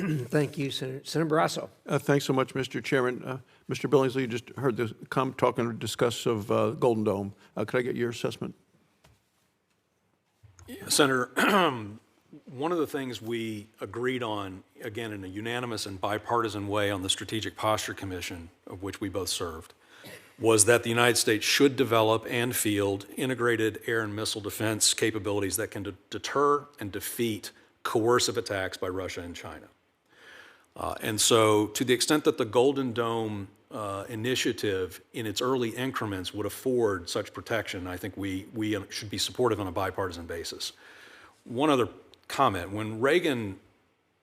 Thank you, Senator Barrasso. Thanks so much, Mr. Chairman. Mr. Billingslea, you just heard the talk and discuss of Golden Dome. Could I get your assessment? Senator, one of the things we agreed on, again, in a unanimous and bipartisan way on the Strategic Posture Commission, of which we both served, was that the United States should develop and field integrated air and missile defense capabilities that can deter and defeat coercive attacks by Russia and China. And so to the extent that the Golden Dome initiative in its early increments would afford such protection, I think we should be supportive on a bipartisan basis. One other comment, when Reagan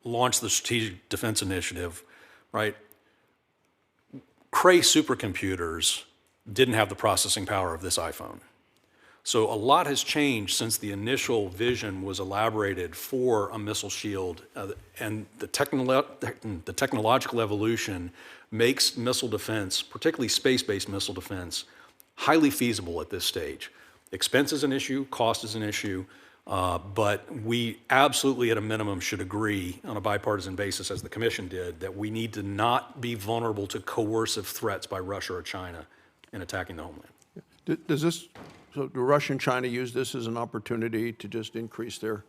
launched the Strategic Defense Initiative, right, Cray supercomputers didn't have the processing power of this iPhone. So a lot has changed since the initial vision was elaborated for a missile shield, and the technological evolution makes missile defense, particularly space-based missile defense, highly feasible at this stage. Expense is an issue, cost is an issue, but we absolutely at a minimum should agree on a bipartisan basis, as the Commission did, that we need to not be vulnerable to coercive threats by Russia or China in attacking the homeland. So do Russia and China use this as an opportunity to just increase their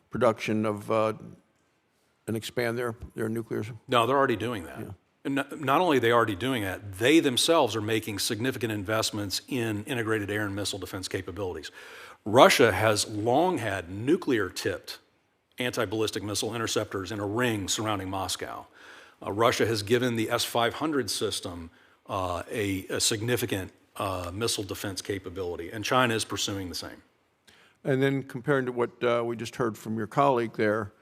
production of and expand their nuclear? No, they're already doing that. Yeah. And not only are they already doing that, they themselves are making significant investments in integrated air and missile defense capabilities. Russia has long had nuclear-tipped anti-ballistic missile interceptors in a ring surrounding Moscow. Russia has given the S-500 system a significant missile defense capability, and China is pursuing the same. And then comparing to what we just heard from your colleague there,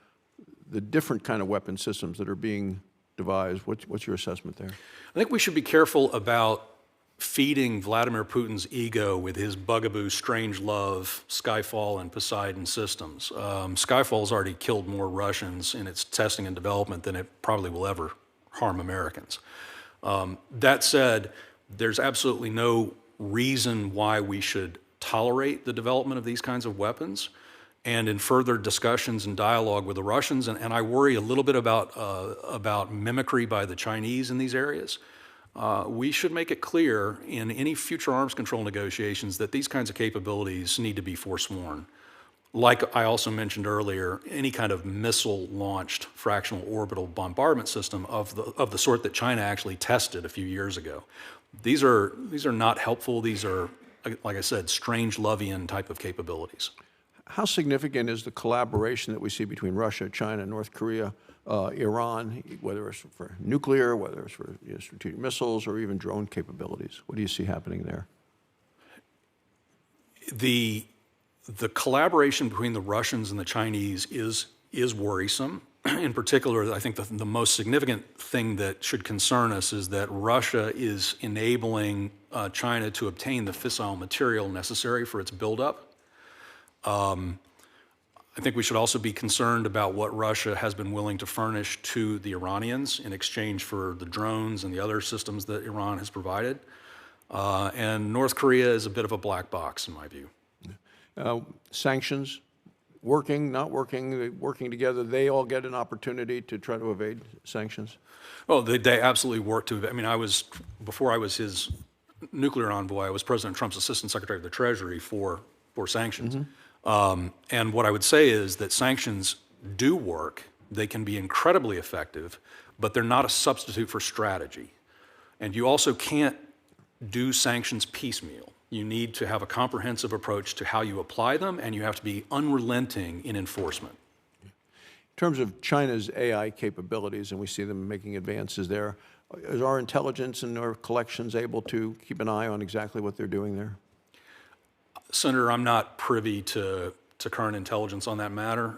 the different kind of weapon systems that are being devised, what's your assessment there? I think we should be careful about feeding Vladimir Putin's ego with his bugaboo Strangelove, Skyfall, and Poseidon systems. Skyfall's already killed more Russians in its testing and development than it probably will ever harm Americans. That said, there's absolutely no reason why we should tolerate the development of these kinds of weapons. And in further discussions and dialogue with the Russians, and I worry a little bit about mimicry by the Chinese in these areas, we should make it clear in any future arms control negotiations that these kinds of capabilities need to be forsworn. Like I also mentioned earlier, any kind of missile-launched fractional orbital bombardment system of the sort that China actually tested a few years ago. These are not helpful. These are, like I said, Strangelovian type of capabilities. How significant is the collaboration that we see between Russia, China, North Korea, Iran, whether it's for nuclear, whether it's for strategic missiles, or even drone capabilities? What do you see happening there? The collaboration between the Russians and the Chinese is worrisome. In particular, I think the most significant thing that should concern us is that Russia is enabling China to obtain the fissile material necessary for its buildup. I think we should also be concerned about what Russia has been willing to furnish to the Iranians in exchange for the drones and the other systems that Iran has provided. And North Korea is a bit of a black box, in my view. Sanctions, working, not working, working together, they all get an opportunity to try to evade sanctions? Oh, they absolutely work to. I mean, before I was his nuclear envoy, I was President Trump's Assistant Secretary of the Treasury for sanctions. Mm-hmm. And what I would say is that sanctions do work. They can be incredibly effective, but they're not a substitute for strategy. And you also can't do sanctions piecemeal. You need to have a comprehensive approach to how you apply them, and you have to be unrelenting in enforcement. In terms of China's AI capabilities, and we see them making advances there, is our intelligence and our collections able to keep an eye on exactly what they're doing there? Senator, I'm not privy to current intelligence on that matter.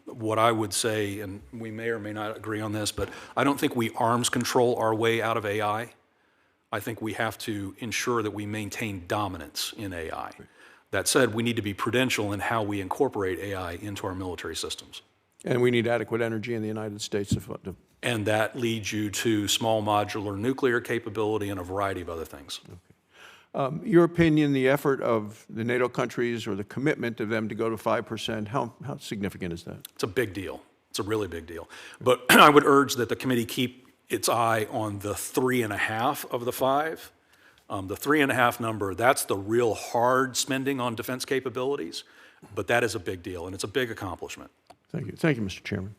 What I would say, and we may or may not agree on this, but I don't think we arms control our way out of AI. I think we have to ensure that we maintain dominance in AI. That said, we need to be prudential in how we incorporate AI into our military systems. And we need adequate energy in the United States to and that leads you to small modular nuclear capability and a variety of other things. Okay. Your opinion, the effort of the NATO countries or the commitment of them to go to 5%, how significant is that? It's a big deal. It's a really big deal. But I would urge that the committee keep its eye on the 3.5 of the 5. The 3.5 number, that's the real hard spending on defense capabilities, but that is a big deal, and it's a big accomplishment. Thank you. Thank you, Mr. Chairman.